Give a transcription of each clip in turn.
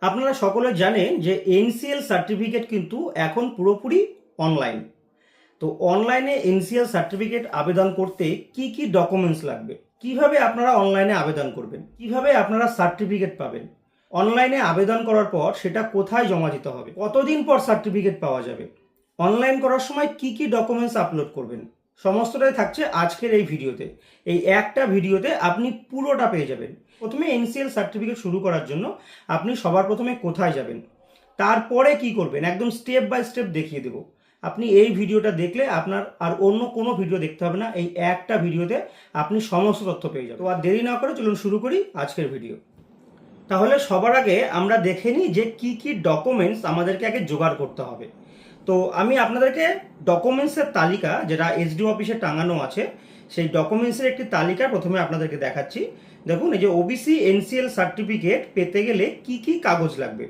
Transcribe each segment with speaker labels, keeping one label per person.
Speaker 1: আপনারা সকলে জানেন যে এনসিএল সার্টিফিকেট কিন্তু এখন পুরোপুরি অনলাইন। তো অনলাইনে এনসিএল সার্টিফিকেট আবেদন করতে কি কি ডকুমেন্টস লাগবে, কিভাবে আপনারা অনলাইনে আবেদন করবেন, কিভাবে আপনারা সার্টিফিকেট পাবেন, অনলাইনে আবেদন করার পর সেটা কোথায় জমা দিতে হবে, কতদিন পর সার্টিফিকেট পাওয়া যাবে, অনলাইন করার সময় কি কি ডকুমেন্টস আপলোড করবেন, সমস্তটাই থাকছে আজকের এই ভিডিওতে। এই একটা ভিডিওতে আপনি পুরোটা পেয়ে যাবেন। প্রথমে এনসিএল সার্টিফিকেট শুরু করার জন্য আপনি সবার প্রথমে কোথায় যাবেন, তারপরে কি করবেন, একদম স্টেপ বাই স্টেপ দেখিয়ে দেবো। আপনি এই ভিডিওটা দেখলে আপনার আর অন্য কোনো ভিডিও দেখতে হবে না, এই একটা ভিডিওতে আপনি সমস্ত তথ্য পেয়ে যাবেন। তো আর দেরি না করে চলুন শুরু করি আজকের ভিডিও। তাহলে সবার আগে আমরা দেখে নিই যে কি কি ডকুমেন্টস আমাদেরকে আগে জোগাড় করতে হবে। তো আমি আপনাদেরকে ডকুমেন্টসের তালিকা, যেটা এসডিও অফিসে টাঙানো আছে, সেই ডকুমেন্টসের একটি তালিকা প্রথমে আপনাদেরকে দেখাচ্ছি। দেখুন, এই যে ওবিসি এনসিএল সার্টিফিকেট পেতে গেলে কি কি কাগজ লাগবে।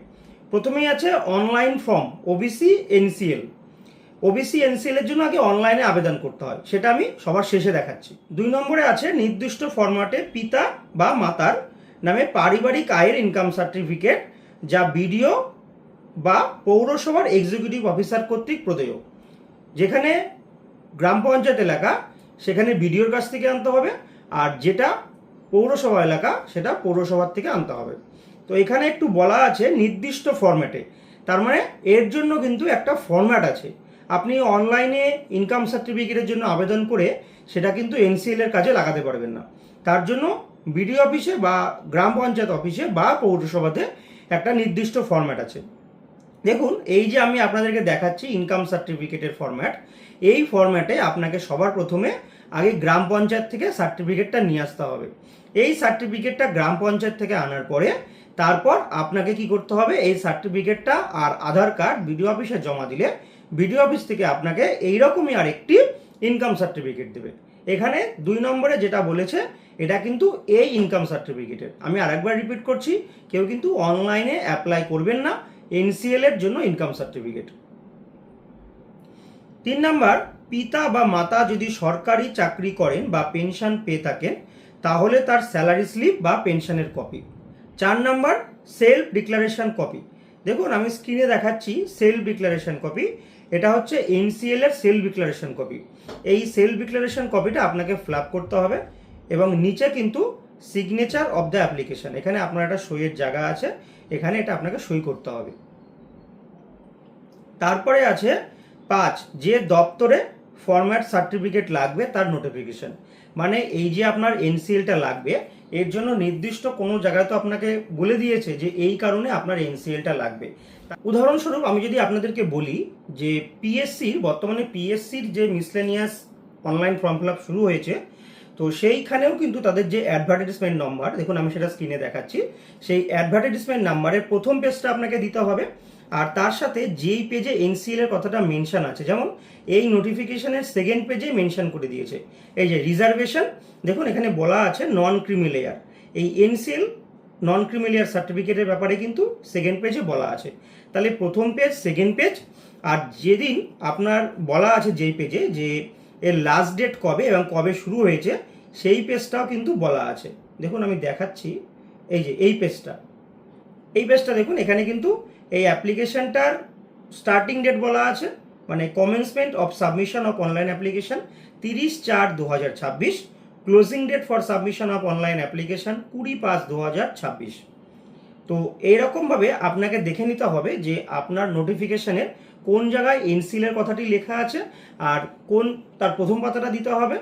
Speaker 1: প্রথমেই আছে online form OBC NCL. OBC NCL এর জন্য আগে অনলাইনে আবেদন করতে হয়, সেটা আমি সবার শেষে দেখাচ্ছি। 2 নম্বরে আছে নির্দিষ্ট ফরম্যাটে পিতা বা মাতার নামে পারিবারিক আয়ের ইনকাম সার্টিফিকেট, যা বিডিও বা পৌরসভার এক্সিকিউটিভ অফিসার কর্তৃক প্রদেয়। যেখানে গ্রাম পঞ্চায়েত এলাকা সেখানে বিডিওর কাছ থেকে আনতে হবে, আর যেটা পৌরসভা এলাকা সেটা পৌরসভার থেকে আনতে হবে। তো এখানে একটু বলা আছে নির্দিষ্ট ফরম্যাটে, তার মানে এর জন্য কিন্তু একটা ফরম্যাট আছে। আপনি অনলাইনে ইনকাম সার্টিফিকেটের জন্য আবেদন করে সেটা কিন্তু এনসিএল এর কাজে লাগাতে পারবেন না। তার জন্য বিডিও অফিসে বা গ্রাম পঞ্চায়েত অফিসে বা পৌরসভাতে একটা নির্দিষ্ট ফরম্যাট আছে। দেখুন, এই যে আমি আপনাদেরকে দেখাচ্ছি ইনকাম সার্টিফিকেটের ফরম্যাট, এই ফরম্যাটে আপনাকে সবার প্রথমে আগে গ্রাম পঞ্চায়েত থেকে সার্টিফিকেটটা নিয়ে আসতে হবে। এই সার্টিফিকেটটা গ্রাম পঞ্চায়েত থেকে আনার পরে তারপর আপনাকে কি করতে হবে, এই সার্টিফিকেটটা আর আধার কার্ড বিডিও অফিসে জমা দিলে বিডিও অফিস থেকে আপনাকে এইরকমই আরেকটি ইনকাম সার্টিফিকেট দেবে। এখানে 2 নম্বরে যেটা বলেছে এটা কিন্তু এই ইনকাম সার্টিফিকেটের, আমি আরেকবার রিপিট করছি, কেউ কিন্তু অনলাইনে অ্যাপ্লাই করবেন না এনসিএল এর জন্য ইনকাম সার্টিফিকেট। 3 নাম্বার, পিতা বা মাতা যদি সরকারি চাকরি করেন বা পেনশন পেয়ে থাকেন তাহলে তার স্যালারি স্লিপ বা পেনশনের copy. 4 number, self declaration copy. দেখুন, আমি স্ক্রিনে দেখাচ্ছি সেলফ ডিক্লারেশন কপি। এটা হচ্ছে এনসিএল এর সেলফ ডিক্লারেশন কপি। এই সেলফ ডিক্লারেশন কপিটা আপনাকে ফিল করতে হবে এবং নিচে কিন্তু সিগনেচার অফ দ্য অ্যাপ্লিকেশন, এখানে আপনার একটা সইয়ের জায়গা আছে, এখানে এটা আপনাকে সই করতে হবে। তারপরে আছে 5, যে দপ্তরে ফরম্যাট সার্টিফিকেট লাগবে তার নোটিফিকেশন। মানে এই যে আপনার এনসিএলটা লাগবে, এর জন্য নির্দিষ্ট কোনো জায়গায় তো আপনাকে বলে দিয়েছে যে এই কারণে আপনার এনসিএলটা লাগবে। উদাহরণস্বরূপ আমি যদি আপনাদেরকে বলি যে বর্তমানে পিএসসির যে miscellaneous online form fill up শুরু হয়েছে, তো সেইখানেও কিন্তু তাদের যে অ্যাডভার্টাইজমেন্ট নাম্বার, দেখুন আমি সেটা স্ক্রিনে দেখাচ্ছি, সেই অ্যাডভার্টাইজমেন্ট নাম্বারের প্রথম পেজটা আপনাকে দিতে হবে। আর তার সাথে যেই পেজে এনসিএল এর কথাটা মেনশন আছে, যেমন এই নোটিফিকেশনের সেকেন্ড পেজে মেনশন করে দিয়েছে এই যে রিজার্ভেশন, দেখুন এখানে বলা আছে নন ক্রিমিলেয়ার, এই এনসিএল নন ক্রিমিলেয়ার সার্টিফিকেটের ব্যাপারে কিন্তু সেকেন্ড পেজে বলা আছে। তাহলে প্রথম পেজ, সেকেন্ড পেজ, আর যেদিন আপনার বলা আছে যেই পেজে যে এর লাস্ট ডেট কবে এবং কবে শুরু হয়েছে সেই পেজটাও কিন্তু বলা আছে। দেখুন আমি দেখাচ্ছি, এই যে এই পেজটা দেখুন, এখানে কিন্তু এই অ্যাপ্লিকেশনটার স্টার্টিং ডেট বলা আছে, মানে commencement of submission of online application 30/4/2026, closing date for submission of online application 20/5/2026। তো এইরকমভাবে আপনাকে দেখে নিতে হবে যে আপনার নোটিফিকেশনের কোন জায়গায় এনসিএল এর কথাটি লেখা আছে, আর কোন তার প্রথম পাতাটা দিতে হবে,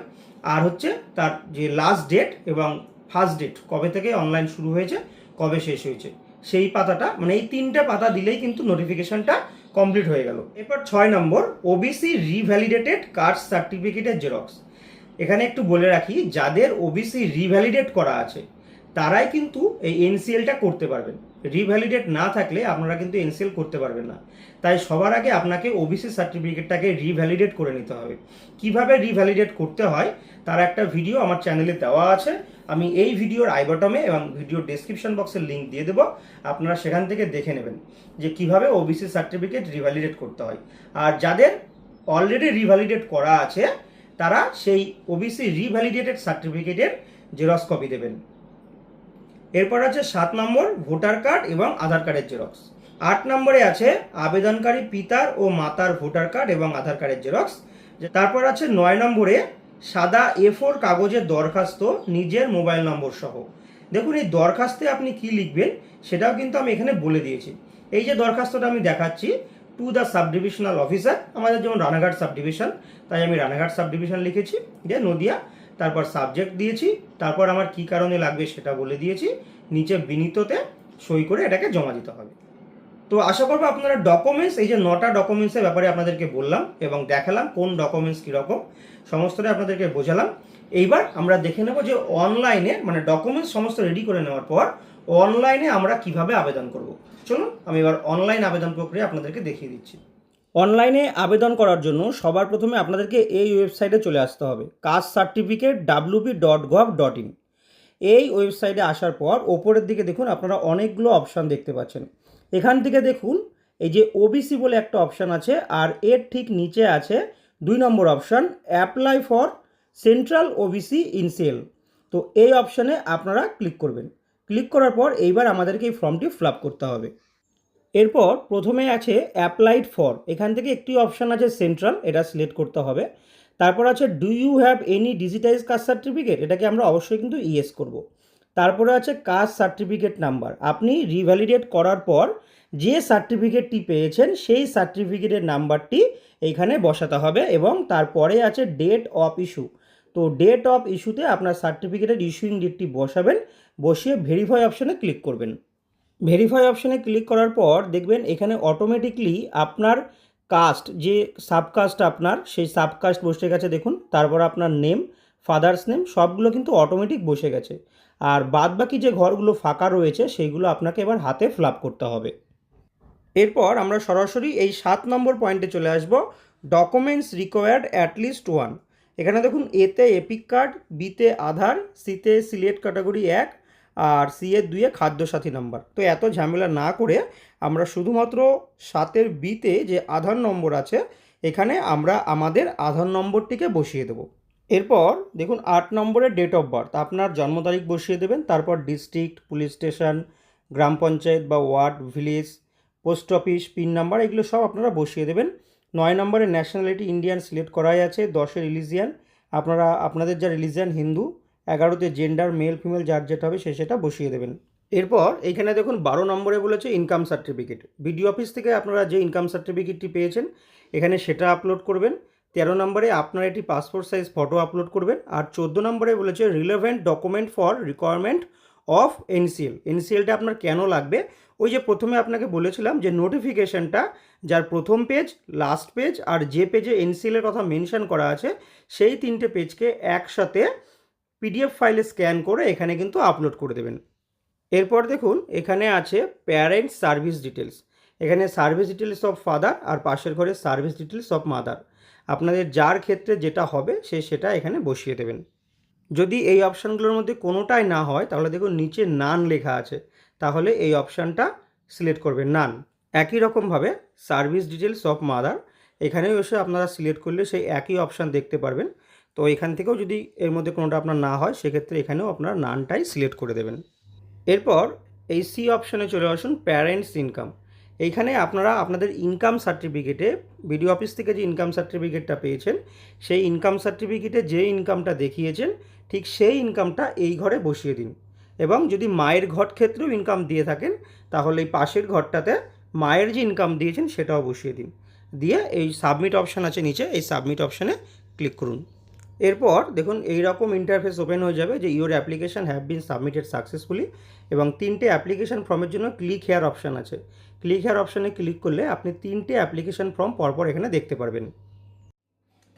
Speaker 1: আর হচ্ছে তার যে লাস্ট ডেট এবং ফার্স্ট ডেট, কবে থেকে অনলাইন শুরু হয়েছে কবে শেষ হয়েছে, সেই পাতাটা, মানে এই 3টে পাতা দিলেই কিন্তু নোটিফিকেশনটা কমপ্লিট হয়ে গেল। এরপর 6 নম্বর, ওবিসি রিভ্যালিডেটেড কাস্ট সার্টিফিকেটের জেরক্স। এখানে একটু বলে রাখি, যাদের ওবিসি রিভ্যালিডেট করা আছে তারাই কিন্তু এই এনসিএলটা করতে পারবেন। রিভ্যালিডেট না থাকলে আপনারা কিন্তু এনসিএল করতে পারবেন না। তাই সবার আগে আপনাকে ওবিসি সার্টিফিকেটটাকে রিভ্যালিডেট করে নিতে হবে। কিভাবে রিভ্যালিডেট করতে হয় তার একটা ভিডিও আমার চ্যানেলে দেওয়া আছে, আমি এই ভিডিওর আই বটমে এবং ভিডিওর ডেসক্রিপশন বক্সের লিঙ্ক দিয়ে দেবো, আপনারা সেখান থেকে দেখে নেবেন যে কিভাবে ওবিসি সার্টিফিকেট রিভ্যালিডেট করতে হয়। আর যাদের অলরেডি রিভ্যালিডেট করা আছে তারা সেই ওবিসি রিভ্যালিডেটেড সার্টিফিকেটের জেরক্স কপি দেবেন। এরপর আছে 7 নম্বর ভোটার কার্ড এবং আধার কার্ডের জেরক্স। 8 নম্বরে আছে আবেদনকারী পিতার ও মাতার ভোটার কার্ড এবং আধার কার্ডের জেরক্স। তারপর আছে 9 নম্বরে সাদা A4 কাগজের দরখাস্ত নিজের মোবাইল নম্বর সহ। দেখুন এই দরখাস্তে আপনি কি লিখবেন সেটাও কিন্তু আমি এখানে বলে দিয়েছি। এই যে দরখাস্তটা আমি দেখাচ্ছি, to the sub divisional officer, আমাদের যেমন রানাঘাট সাব ডিভিশন, তাই আমি রানাঘাট সাব ডিভিশন লিখেছি, যে নদিয়া, তারপর সাবজেক্ট দিয়েছি, তারপর আমার কি কারণে লাগবে সেটা বলে দিয়েছি, নিচে বিনীততে সই করে এটাকে জমা দিতে হবে। তো আশা করবো আপনারা ডকুমেন্টস, এই যে 9টা ডকুমেন্টসের ব্যাপারে আপনাদেরকে বললাম এবং দেখালাম কোন ডকুমেন্টস কীরকম, সমস্তটা আপনাদেরকে বোঝালাম। এইবার আমরা দেখে নেব যে অনলাইনে, মানে ডকুমেন্টস সমস্ত রেডি করে নেওয়ার পর অনলাইনে আমরা কিভাবে আবেদন করব। চলুন আমি এবার অনলাইন আবেদন প্রক্রিয়া আপনাদেরকে দেখিয়ে দিচ্ছি। অনলাইনে আবেদন করার জন্য সবার প্রথমে আপনাদেরকে এই ওয়েবসাইটে চলে আসতে হবে, কাস্ট সার্টিফিকেট wp.gov.in। এই ওয়েবসাইটে আসার পর ওপরের দিকে দেখুন আপনারা অনেকগুলো অপশান দেখতে পাচ্ছেন। এখান থেকে দেখুন এই যে ওবিসি বলে একটা অপশান আছে, আর এর ঠিক নিচে আছে 2 নম্বর option apply for central OBC NCL. তো এই অপশানে আপনারা ক্লিক করবেন। ক্লিক করার পর এইবার আমাদেরকে এই ফর্মটি ফিল আপ করতে হবে। এরপর প্রথমে আছে অ্যাপ্লাইড ফর, এখান থেকে একটি অপশান আছে সেন্ট্রাল, এটা সিলেক্ট করতে হবে। তারপর আছে do you have any digitise caste certificate, এটাকে আমরা অবশ্যই কিন্তু ইয়েস করব। তারপরে আছে কাস্ট সার্টিফিকেট নাম্বার, আপনি রিভ্যালিডেট করার পর যে সার্টিফিকেটটি পেয়েছেন সেই সার্টিফিকেটের নাম্বারটি এইখানে বসাতে হবে। এবং তারপরে আছে ডেট অফ ইস্যু, তো ডেট অফ ইস্যুতে আপনার সার্টিফিকেটের ইস্যুইং ডেটটি বসাবেন, বসিয়ে ভেরিফাই অপশানে ক্লিক করবেন। ভেরিফাই অপশানে ক্লিক করার পর দেখবেন এখানে অটোমেটিকলি আপনার কাস্ট, যে সাবকাস্ট আপনার, সেই সাবকাস্ট বসে গেছে দেখুন। তারপর আপনার নেম, ফাদার্স নেম, সবগুলো কিন্তু অটোমেটিক বসে গেছে। আর বাদ বাকি যে ঘরগুলো ফাঁকা রয়েছে সেইগুলো আপনাকে এবার হাতে ফিল আপ করতে হবে। এরপর আমরা সরাসরি এই 7 নম্বর পয়েন্টে চলে আসব, ডকুমেন্টস রিকোয়ার্ড অ্যাটলিস্ট 1। এখানে দেখুন এতে এপিক কার্ড, বিতে আধার, সিতে সিলেক্ট ক্যাটাগরি 1, আর সি এর 2-এ খাদ্যসাথী নাম্বার। তো এত ঝামেলা না করে আমরা শুধুমাত্র 7-এর বিতে যে আধার নম্বর আছে এখানে আমরা আমাদের আধার নম্বরটিকে বসিয়ে দেব। এরপর দেখুন 8 নম্বরের ডেট অফ বার্থ, আপনার জন্ম তারিখ বসিয়ে দেবেন। তারপর ডিস্ট্রিক্ট, পুলিশ স্টেশন, গ্রাম পঞ্চায়েত বা ward, village, post office, pin number, এগুলো সব আপনারা বসিয়ে দেবেন। 9 নম্বরে ন্যাশনালিটি ইন্ডিয়ান সিলেক্ট করাই আছে। 10-এ রিলিজিয়ান, আপনারা আপনাদের যা রিলিজিয়ান হিন্দু। 11-তে জেন্ডার, মেল ফিমেল যার যেটা হবে সেটা বসিয়ে দেবেন। এরপর এইখানে দেখুন 12 নম্বরে বলেছে ইনকাম সার্টিফিকেট, বিডিও অফিস থেকে আপনারা যে ইনকাম সার্টিফিকেটটি পেয়েছেন এখানে সেটা আপলোড করবেন। 13 নম্বরে আপনার একটি পাসপোর্ট সাইজ ফটো আপলোড করবেন। আর 14 নম্বরে বলেছে relevant document for requirement of NCL. এনসিএলটা আপনার কেন লাগবে, ওই যে প্রথমে আপনাকে বলেছিলাম যে নোটিফিকেশানটা যার প্রথম পেজ, লাস্ট পেজ আর যে পেজে এনসিএলের কথা মেনশন করা আছে সেই 3টে পেজকে একসাথে পিডিএফ ফাইলে স্ক্যান করে এখানে কিন্তু আপলোড করে দেবেন। এরপর দেখুন এখানে আছে প্যারেন্ট সার্ভিস ডিটেলস, এখানে সার্ভিস ডিটেলস অফ ফাদার আর পাশের ঘরে সার্ভিস ডিটেলস অফ মাদার। আপনাদের যার ক্ষেত্রে যেটা হবে সেটা এখানে বসিয়ে দেবেন। যদি এই অপশানগুলোর মধ্যে কোনোটাই না হয় তাহলে দেখুন নিচে নান লেখা আছে, তাহলে এই অপশানটা সিলেক্ট করবেন, নান। একই রকমভাবে সার্ভিস ডিটেলস অফ মাদার, এখানেও এসে আপনারা সিলেক্ট করলে সেই একই অপশান দেখতে পারবেন। তো এখান থেকেও যদি এর মধ্যে কোনোটা আপনার না হয় সেক্ষেত্রে এখানেও আপনারা নানটাই সিলেক্ট করে দেবেন। এরপর এই সি অপশানে চলে আসুন, প্যারেন্টস ইনকাম। এইখানে আপনারা আপনাদের ইনকাম সার্টিফিকেটে, বিডিও অফিস থেকে যে ইনকাম সার্টিফিকেটটা পেয়েছেন সেই ইনকাম সার্টিফিকেটে যে ইনকামটা দেখিয়েছেন ঠিক সেই ইনকামটা এই ঘরে বসিয়ে দিন। এবং যদি মায়ের ঘর ক্ষেত্রেও ইনকাম দিয়ে থাকেন তাহলে এই পাশের ঘরটাতে মায়ের যে ইনকাম দিয়েছেন সেটাও বসিয়ে দিন। দিয়ে এই সাবমিট অপশান আছে নিচে, এই সাবমিট অপশানে ক্লিক করুন। এরপর দেখুন এই রকম ইন্টারফেস ওপেন হয়ে যাবে যে your application have been submitted successfully, এবং 3টে অ্যাপ্লিকেশান ফর্মের জন্য ক্লিক হেয়ার অপশান আছে। ক্লিক হেয়ার অপশানে ক্লিক করলে আপনি 3টে অ্যাপ্লিকেশান ফর্ম পরপর এখানে দেখতে পারবেন।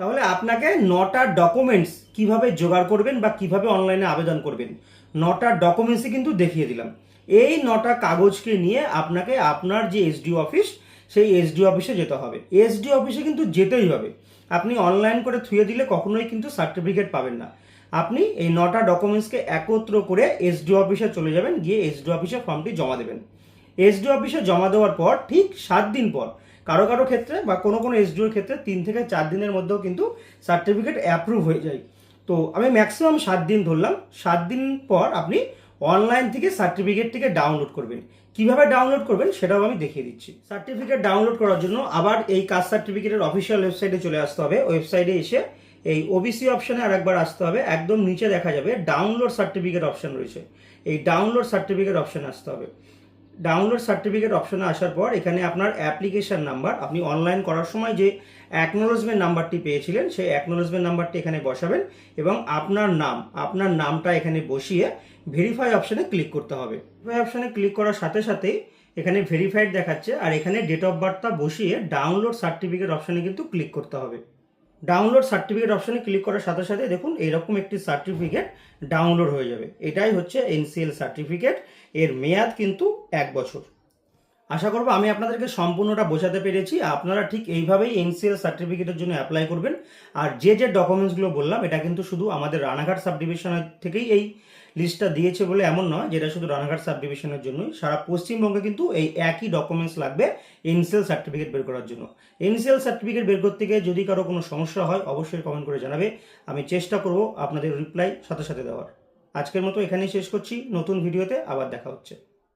Speaker 1: তাহলে আপনাকে 9টা ডকুমেন্টস কিভাবে জোগাড় করবেন বা কিভাবে অনলাইনে আবেদন করবেন 9টা ডকুমেন্টসই কিন্তু দেখিয়ে দিলাম। এই 9টা কাগজকে নিয়ে আপনাকে আপনার যে এসডিও অফিস সেই এসডিও অফিসে যেতে হবে। এসডিও অফিসে কিন্তু যেতেই হবে, আপনি অনলাইন করে থুয়ে দিলে কখনোই কিন্তু সার্টিফিকেট পাবেন না। আপনি এই 9টা ডকুমেন্টসকে একত্র করে এসডিও অফিসে চলে যাবেন, গিয়ে এসডিও অফিসে ফর্মটি জমা দেবেন। এসডিও অফিসে জমা দেওয়ার পর ঠিক 7 দিন পর, কারো কারো ক্ষেত্রে বা কোনো কোনো এসডিওর ক্ষেত্রে 3 থেকে 4 দিনের মধ্যেও কিন্তু সার্টিফিকেট অ্যাপ্রুভ হয়ে যায়। তো আমি ম্যাক্সিমাম 7 দিন ধরলাম। 7 দিন পর আপনি অনলাইন থেকে সার্টিফিকেটটিকে ডাউনলোড করবেন। কিভাবে ডাউনলোড করবেন সেটাও আমি দেখিয়ে দিচ্ছি। সার্টিফিকেট ডাউনলোড করার জন্য আবার এই কাস্ট সার্টিফিকেটের অফিসিয়াল ওয়েবসাইটে চলে আসতে হবে। ওয়েবসাইটে এসে এই ওবিসি অপশনে আরেকবার আসতে হবে। একদম নিচে দেখা যাবে ডাউনলোড সার্টিফিকেট অপশন রয়েছে, এই ডাউনলোড সার্টিফিকেট অপশনে আসতে হবে। ডাউনলোড সার্টিফিকেট অপশনে আসার পর এখানে আপনার অ্যাপ্লিকেশন নাম্বার, আপনি অনলাইন করার সময় যে অ্যাকনোলেজমেন্ট নাম্বারটি পেয়েছিলেন সেই অ্যাকনোলেজমেন্ট নাম্বারটি এখানে বসাবেন এবং আপনার নামটা এখানে বসিয়ে ভেরিফাই অপশনে ক্লিক করতে হবে। ভেরিফাই অপশনে ক্লিক করার সাথে সাথেই এখানে ভেরিফাইড দেখাচ্ছে, আর এখানে ডেট অফ বার্থটা বসিয়ে ডাউনলোড সার্টিফিকেট অপশনে কিন্তু ক্লিক করতে হবে। ডাউনলোড সার্টিফিকেট অপশনে ক্লিক করার সাথে সাথে দেখুন এইরকম একটি সার্টিফিকেট ডাউনলোড হয়ে যাবে। এটাই হচ্ছে এনসিএল সার্টিফিকেট, এর মেয়াদ কিন্তু 1 বছর। আশা করব আমি আপনাদেরকে সম্পূর্ণটা বোঝাতে পেরেছি। আপনারা ঠিক এইভাবেই এনসিএল সার্টিফিকেটের জন্য অ্যাপ্লাই করবেন। আর যে ডকুমেন্টসগুলো বললাম এটা কিন্তু শুধু আমাদের রানাঘাট সাব ডিভিশনের থেকেই এই লিস্টটা দিয়েছে বলে এমন নয়, যেটা শুধু রানাঘাট সাব ডিভিশনের জন্যই, সারা পশ্চিমবঙ্গে কিন্তু এই একই ডকুমেন্টস লাগবে এনসিএল সার্টিফিকেট বের করার জন্য। এনসিএল সার্টিফিকেট বের করতে গিয়ে যদি কারো কোনো সমস্যা হয় অবশ্যই কমেন্ট করে জানাবে, আমি চেষ্টা করব আপনাদের রিপ্লাই সাথে সাথে দেওয়ার। আজকের মতো এখানেই শেষ করছি, নতুন ভিডিওতে আবার দেখা হচ্ছে।